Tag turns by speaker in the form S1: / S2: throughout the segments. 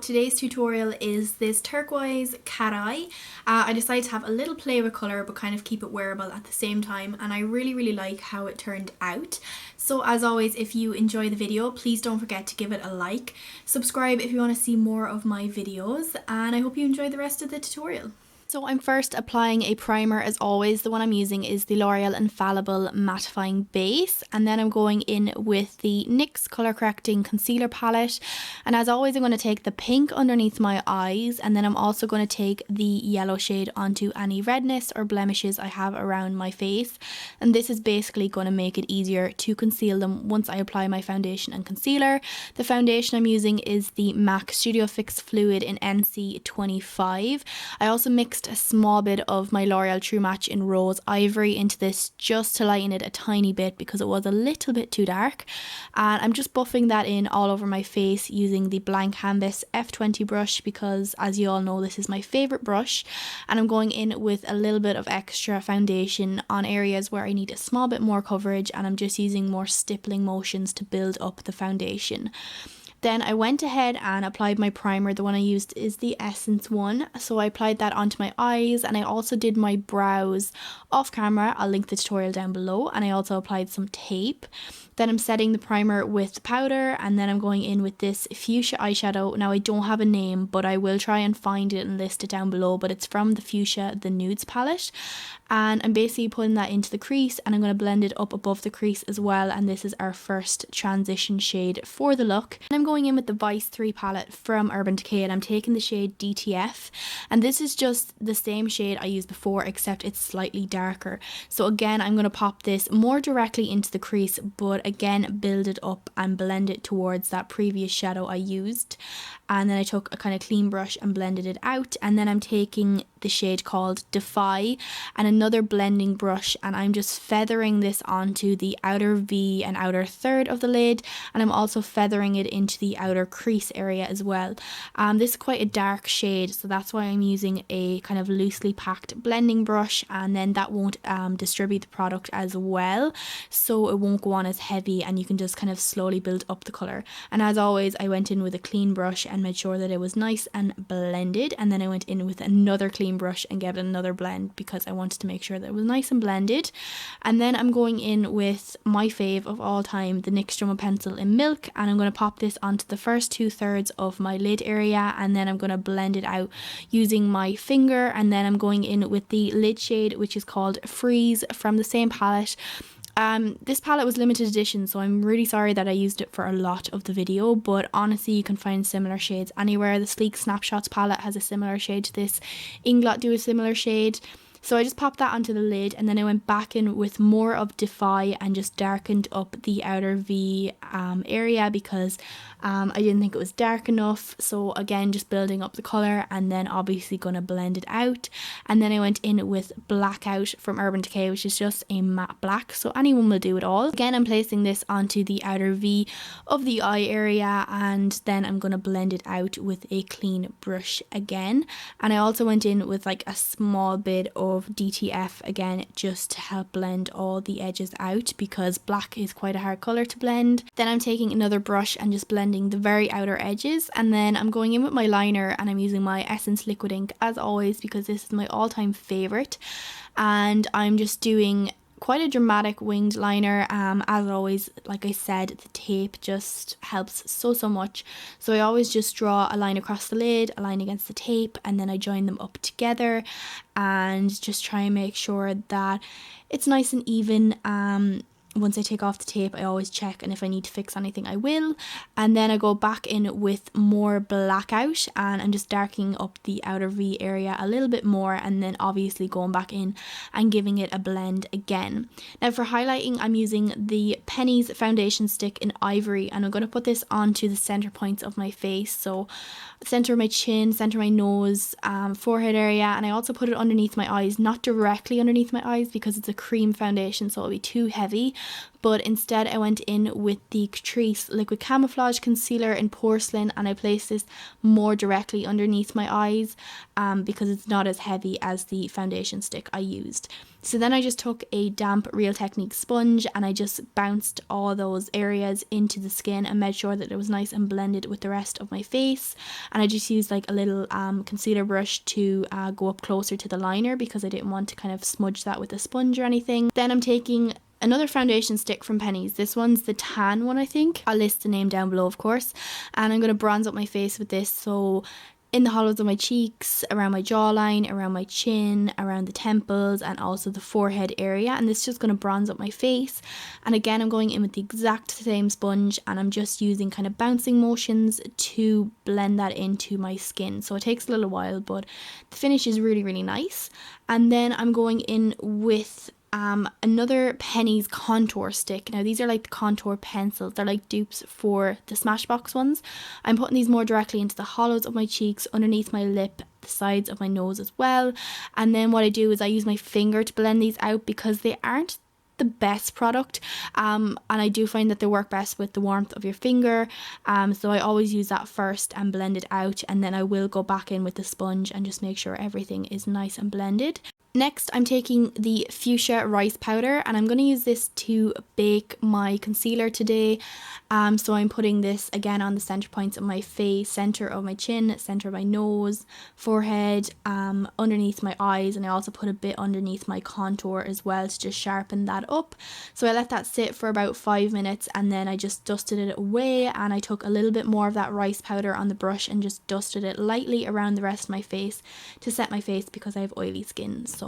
S1: today's tutorial is this turquoise cat eye. I decided to have a little play with colour but kind of keep it wearable at the same time, and I really like how it turned out. So as always, if you enjoy the video, please don't forget to give it a like, subscribe if you want to see more of my videos, and I hope you enjoy the rest of the tutorial. So I'm first applying a primer. As always, the one I'm using is the L'Oreal Infallible Mattifying Base, and then I'm going in with the NYX Colour Correcting Concealer Palette, and as always I'm going to take the pink underneath my eyes, and then I'm also going to take the yellow shade onto any redness or blemishes I have around my face, and this is basically going to make it easier to conceal them once I apply my foundation and concealer. The foundation I'm using is the MAC Studio Fix Fluid in NC25. I also mixed a small bit of my L'Oreal True Match in Rose Ivory into this just to lighten it a tiny bit because it was a little bit too dark, and I'm just buffing that in all over my face using the Blank Canvas F20 brush because, as you all know, this is my favourite brush, and I'm going in with a little bit of extra foundation on areas where I need a small bit more coverage, and I'm just using more stippling motions to build up the foundation. Then I went ahead and applied my primer. The one I used is the Essence one. So I applied that onto my eyes, and I also did my brows off camera. I'll link the tutorial down below. And I also applied some tape. Then I'm setting the primer with the powder, and then I'm going in with this Fuschia eyeshadow. Now I don't have a name, but I will try and find it and list it down below, but it's from the Fuschia the Nudes palette. And I'm basically putting that into the crease, and I'm going to blend it up above the crease as well, and this is our first transition shade for the look. And I'm going in with the Vice 3 palette from Urban Decay, and I'm taking the shade DTF, and this is just the same shade I used before except it's slightly darker. So again, I'm going to pop this more directly into the crease, but again build it up and blend it towards that previous shadow I used. And then I took a kind of clean brush and blended it out, and then I'm taking the shade called Defy and another blending brush, and I'm just feathering this onto the outer V and outer third of the lid, and I'm also feathering it into the outer crease area as well. This is quite a dark shade, so that's why I'm using a kind of loosely packed blending brush, and then that won't distribute the product as well, so it won't go on as heavy, and you can just kind of slowly build up the colour. And as always, I went in with a clean brush and made sure that it was nice and blended, and then I went in with another clean brush and gave it another blend because I wanted to make sure that it was nice and blended. And then I'm going in with my fave of all time, the NYX Drummer Pencil in Milk, and I'm going to pop this onto the first 2/3 of my lid area, and then I'm going to blend it out using my finger. And then I'm going in with the lid shade, which is called Freeze, from the same palette. This palette was limited edition, so I'm really sorry that I used it for a lot of the video, but honestly you can find similar shades anywhere. The Sleek Snapshots palette has a similar shade to this. Inglot do a similar shade. So I just popped that onto the lid, and then I went back in with more of Defy and just darkened up the outer V area because I didn't think it was dark enough. So again, just building up the colour, and then obviously going to blend it out. And then I went in with Blackout from Urban Decay, which is just a matte black, so anyone will do it all. Again, I'm placing this onto the outer V of the eye area, and then I'm going to blend it out with a clean brush again. And I also went in with like a small bit of DTF again, just to help blend all the edges out because black is quite a hard colour to blend. Then I'm taking another brush and just blending the very outer edges, and then I'm going in with my liner, and I'm using my Essence Liquid Ink as always because this is my all-time favourite, and I'm just doing quite a dramatic winged liner. As always, like I said, the tape just helps so much, so I always just draw a line across the lid, a line against the tape, and then I join them up together and just try and make sure that it's nice and even. Once I take off the tape, I always check, and if I need to fix anything I will. And then I go back in with more Blackout, and I'm just darkening up the outer V area a little bit more, and then obviously going back in and giving it a blend again. Now for highlighting, I'm using the Penneys foundation stick in Ivory, and I'm going to put this onto the center points of my face, so center of my chin, center of my nose, forehead area, and I also put it underneath my eyes, not directly underneath my eyes because it's a cream foundation, so it'll be too heavy. but instead I went in with the Catrice Liquid Camouflage Concealer in Porcelain, and I placed this more directly underneath my eyes because it's not as heavy as the foundation stick I used. So then I just took a damp Real Technique sponge and I just bounced all those areas into the skin and made sure that it was nice and blended with the rest of my face. And I just used like a little concealer brush to go up closer to the liner because I didn't want to kind of smudge that with a sponge or anything. Then I'm taking another foundation stick from Penneys. This one's the tan one, I think. I'll list the name down below, of course. And I'm going to bronze up my face with this. So in the hollows of my cheeks, around my jawline, around my chin, around the temples, and also the forehead area. And this is just going to bronze up my face. And again, I'm going in with the exact same sponge, and I'm just using kind of bouncing motions to blend that into my skin. So it takes a little while, but the finish is really, really nice. And then I'm going in with another Penneys contour stick. Now these are like the contour pencils. They're like dupes for the Smashbox ones. I'm putting these more directly into the hollows of my cheeks, underneath my lip, the sides of my nose as well. And then what I do is I use my finger to blend these out because they aren't the best product, and I do find that they work best with the warmth of your finger, so I always use that first and blend it out, and then I will go back in with the sponge and just make sure everything is nice and blended. Next, I'm taking the Fuschia Rice powder, and I'm going to use this to bake my concealer today. So I'm putting this again on the center points of my face, center of my chin, center of my nose, forehead, underneath my eyes, and I also put a bit underneath my contour as well to just sharpen that up. So I let that sit for about 5 minutes, and then I just dusted it away, and I took a little bit more of that rice powder on the brush and just dusted it lightly around the rest of my face to set my face because I have oily skin. So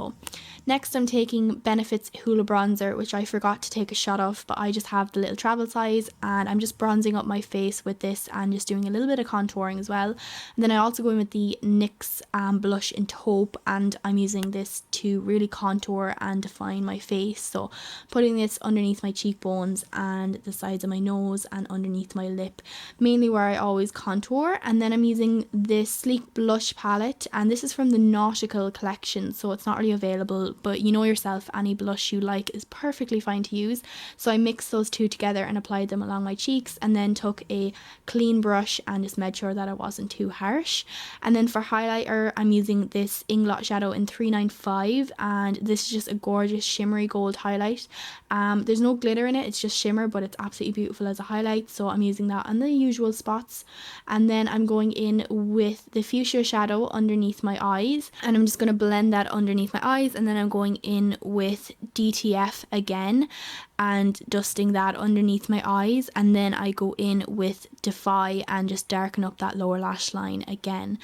S1: next I'm taking Benefit's Hoola bronzer, which I forgot to take a shot of, but I just have the little travel size, and I'm just bronzing up my face with this and just doing a little bit of contouring as well. And then I also go in with the NYX blush in Taupe, and I'm using this to really contour and define my face. So putting this underneath my cheekbones and the sides of my nose and underneath my lip, mainly where I always contour. And then I'm using this sleek blush palette, and this is from the Nautical collection, so it's not really available, but you know yourself, any blush you like is perfectly fine to use. So I mixed those two together and applied them along my cheeks, and then took a clean brush and just made sure that it wasn't too harsh. And then for highlighter, I'm using this Inglot shadow in 395, and this is just a gorgeous shimmery gold highlight. There's no glitter in it, it's just shimmer, but it's absolutely beautiful as a highlight, so I'm using that on the usual spots. And then I'm going in with the fuchsia shadow underneath my eyes, and I'm just going to blend that underneath my eyes, and then I'm going in with DTF again and dusting that underneath my eyes, and then I go in with Defy and just darken up that lower lash line again.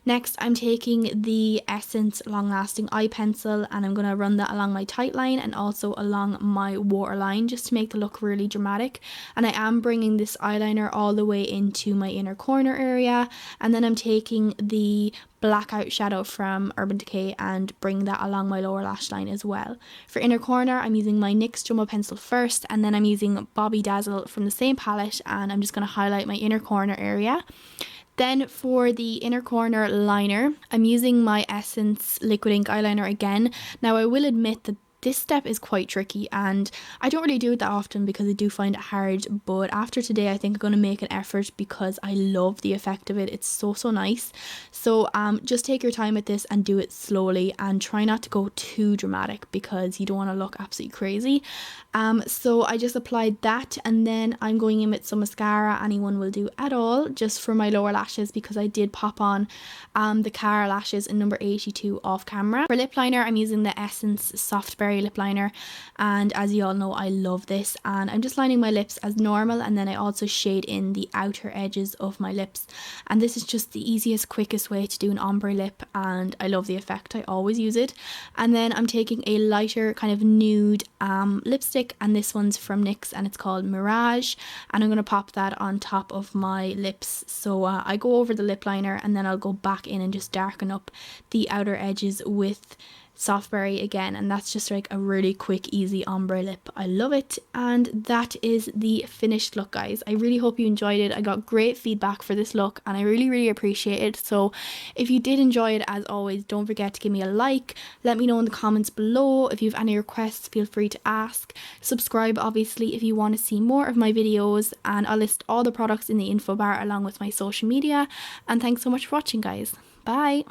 S1: Next, I'm taking the Essence Long Lasting Eye Pencil, and I'm going to run that along my tight line and also along my waterline just to make the look really dramatic. And I am bringing this eyeliner all the way into my inner corner area, and then I'm taking the blackout shadow from Urban Decay and bring that along my lower lash line as well. For inner corner, I'm using my NYX Jumbo Pencil first, and then I'm using Bobby Dazzle from the same palette, and I'm just going to highlight my inner corner area. Then for the inner corner liner, I'm using my Essence Liquid Ink eyeliner again. Now I will admit that this step is quite tricky, and I don't really do it that often because I do find it hard, but after today I think I'm going to make an effort because I love the effect of it. It's so nice. So just take your time with this and do it slowly, and try not to go too dramatic because you don't want to look absolutely crazy. So I just applied that, and then I'm going in with some mascara, anyone will do at all, just for my lower lashes because I did pop on the Cara lashes in number 82 off camera. For lip liner, I'm using the Essence Soft Berry lip liner, and as you all know, I love this, and I'm just lining my lips as normal, and then I also shade in the outer edges of my lips, and this is just the easiest, quickest way to do an ombre lip, and I love the effect. I always use it. And then I'm taking a lighter kind of nude lipstick, and this one's from NYX and it's called Mirage, and I'm going to pop that on top of my lips. So I go over the lip liner, and then I'll go back in and just darken up the outer edges with Softberry again, and that's just like a really quick, easy ombre lip. I love it, and that is the finished look, guys. I really hope you enjoyed it. I got great feedback for this look and I really appreciate it. So if you did enjoy it, as always, don't forget to give me a like. Let me know in the comments below. If you have any requests, feel free to ask. Subscribe obviously if you want to see more of my videos, and I'll list all the products in the info bar along with my social media. And thanks so much for watching, guys. Bye.